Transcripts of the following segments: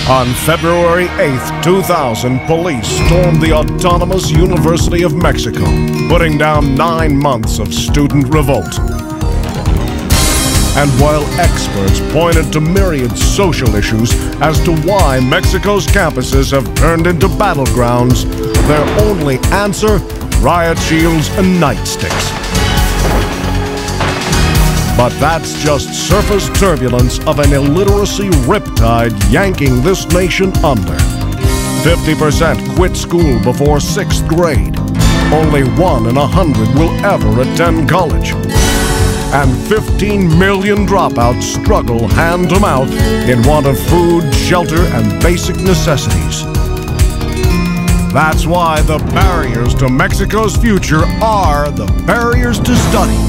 On February 8, 2000, police stormed the autonomous University of Mexico, putting down 9 months of student revolt. And while experts pointed to myriad social issues as to why Mexico's campuses have turned into battlegrounds, their only answer: riot shields and nightsticks. But that's just surface turbulence of an illiteracy riptide yanking this nation under. 50% quit school before 6th grade. Only 1 in 100 will ever attend college. And 15 million dropouts struggle hand to mouth in want of food, shelter, and basic necessities. That's why the barriers to Mexico's future are the barriers to study.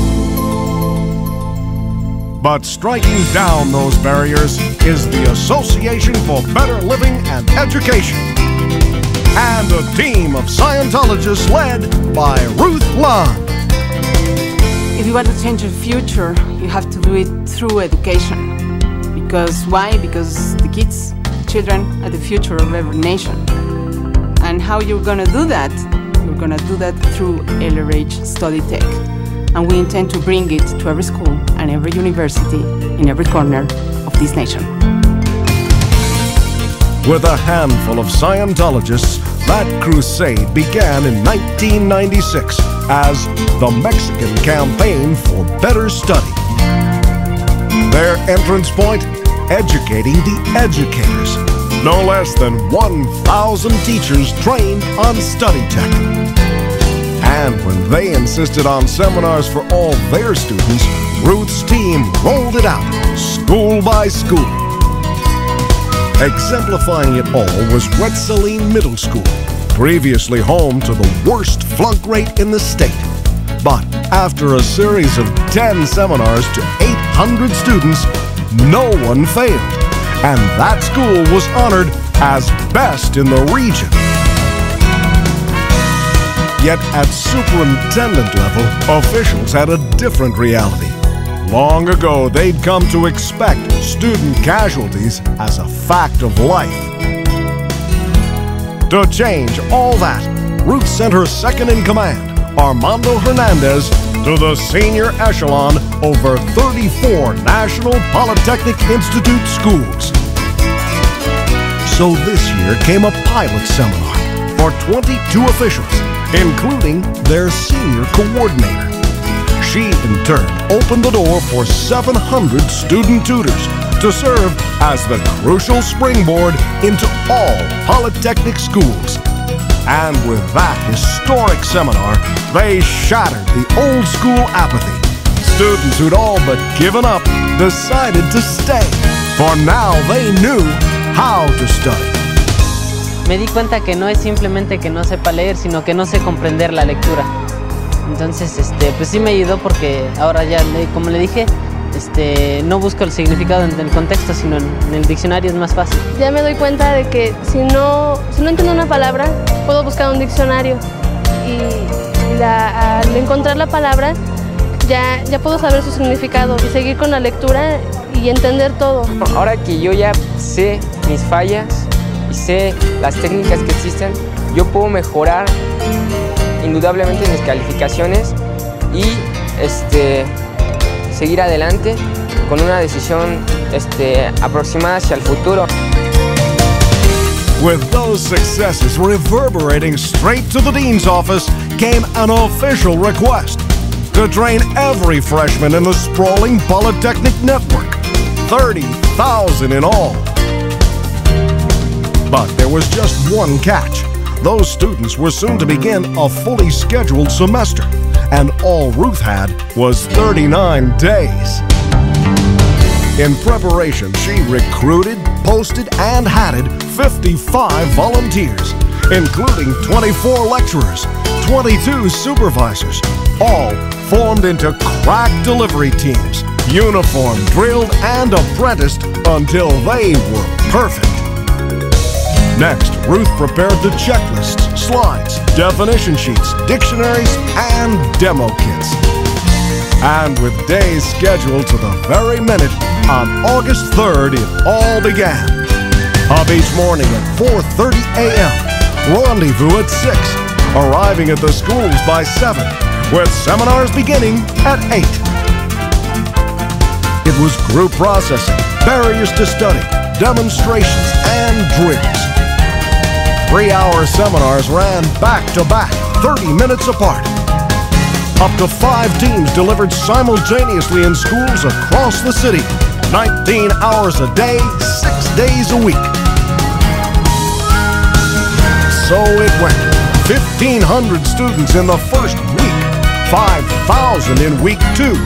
But striking down those barriers is the Association for Better Living and Education, and a team of Scientologists led by Ruth Lund. If you want to change your future, you have to do it through education. Because why? Because the kids, children, are the future of every nation. And how you're gonna do that? You're gonna do that through LRH Study Tech. And we intend to bring it to every school and every university in every corner of this nation. With a handful of Scientologists, that crusade began in 1996 as the Mexican Campaign for Better Study. Their entrance point: educating the educators. No less than 1,000 teachers trained on study tech. And when they insisted on seminars for all their students, Ruth's team rolled it out, school by school. Exemplifying it all was Wetzeline Middle School, previously home to the worst flunk rate in the state. But after a series of 10 seminars to 800 students, no one failed. And that school was honored as best in the region. Yet at superintendent level, officials had a different reality. Long ago, they'd come to expect student casualties as a fact of life. To change all that, Ruth sent her second-in-command, Armando Hernandez, to the senior echelon over 34 National Polytechnic Institute schools. So this year came a pilot seminar for 22 officials, including their senior coordinator. She, in turn, opened the door for 700 student tutors to serve as the crucial springboard into all Polytechnic schools. And with that historic seminar, they shattered the old school apathy. Students who'd all but given up decided to stay, for now they knew how to study. Me di cuenta que no es simplemente que no sepa leer, sino que no sé comprender la lectura. Entonces, pues sí me ayudó porque ahora ya, como le dije, no busco el significado en el contexto, sino en el diccionario es más fácil. Ya me doy cuenta de que si no entiendo una palabra, puedo buscar un diccionario y al encontrar la palabra ya puedo saber su significado y seguir con la lectura y entender todo. Ahora que yo ya sé mis fallas y sé las técnicas que existen, yo puedo mejorar indudablemente mis calificaciones y seguir adelante con una decisión aproximada hacia el futuro. With those successes reverberating straight to the dean's office came an official request to train every freshman in the sprawling Polytechnic network, 30,000 in all. But there was just one catch. Those students were soon to begin a fully scheduled semester, and all Ruth had was 39 days. In preparation, she recruited, posted, and hatted 55 volunteers, including 24 lecturers, 22 supervisors, all formed into crack delivery teams, uniformed, drilled, and apprenticed until they were perfect. Next, Ruth prepared the checklists, slides, definition sheets, dictionaries, and demo kits. And with days scheduled to the very minute, on August 3rd, it all began. Of each morning at 4:30 a.m., rendezvous at 6, arriving at the schools by 7, with seminars beginning at 8. It was group processing, barriers to study, demonstrations, and drills. 3-hour seminars ran back-to-back, 30 minutes apart. Up to 5 teams delivered simultaneously in schools across the city, 19 hours a day, 6 days a week. So it went. 1,500 students in the first week, 5,000 in week 2.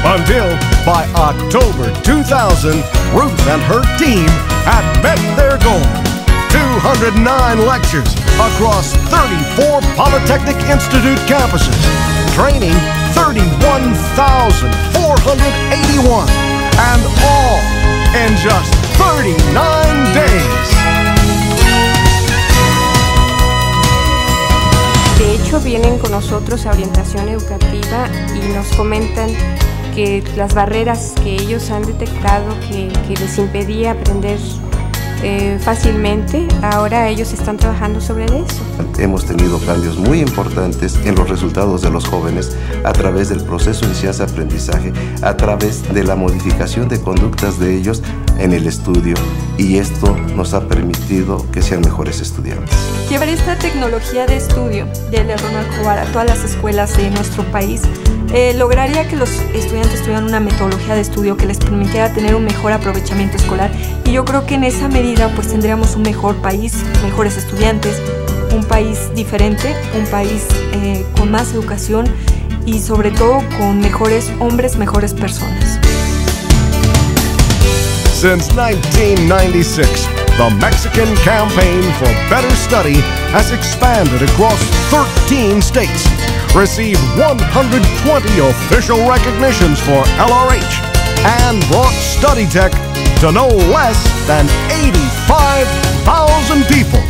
Until by October 2000, Ruth and her team had met their goal. 209 lectures across 34 Polytechnic Institute campuses, training 31,481, and all in just 39 days. De hecho, vienen con nosotros a orientación educativa y nos comentan que las barreras que ellos han detectado que les impedía aprender fácilmente, ahora ellos están trabajando sobre eso. Hemos tenido cambios muy importantes en los resultados de los jóvenes a través del proceso de enseñanza-aprendizaje, a través de la modificación de conductas de ellos en el estudio, y esto nos ha permitido que sean mejores estudiantes. Llevar esta tecnología de estudio del Hubbard a todas las escuelas de nuestro país lograría que los estudiantes tuvieran una metodología de estudio que les permitiera tener un mejor aprovechamiento escolar, y yo creo que en esa medida pues tendríamos un mejor país, mejores estudiantes, un país diferente, un país con más educación y sobre todo con mejores hombres, mejores personas. Since 1996, the Mexican Campaign for Better Study has expanded across 13 states, received 120 official recognitions for LRH, and brought StudyTech to no less than 85,000 people.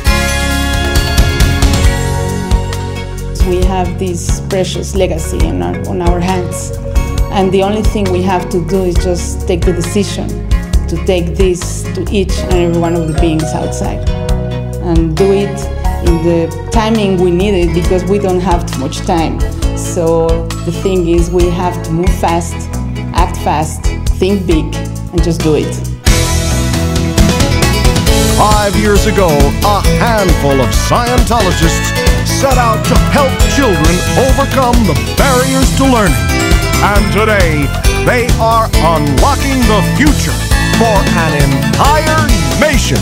We have this precious legacy on our hands, and the only thing we have to do is just take the decision to take this to each and every one of the beings outside, and do it in the timing we need it, because we don't have too much time. So the thing is, we have to move fast, act fast, think big, and just do it. 5 years ago, a handful of Scientologists set out to help children overcome the barriers to learning. And today, they are unlocking the future for an entire nation.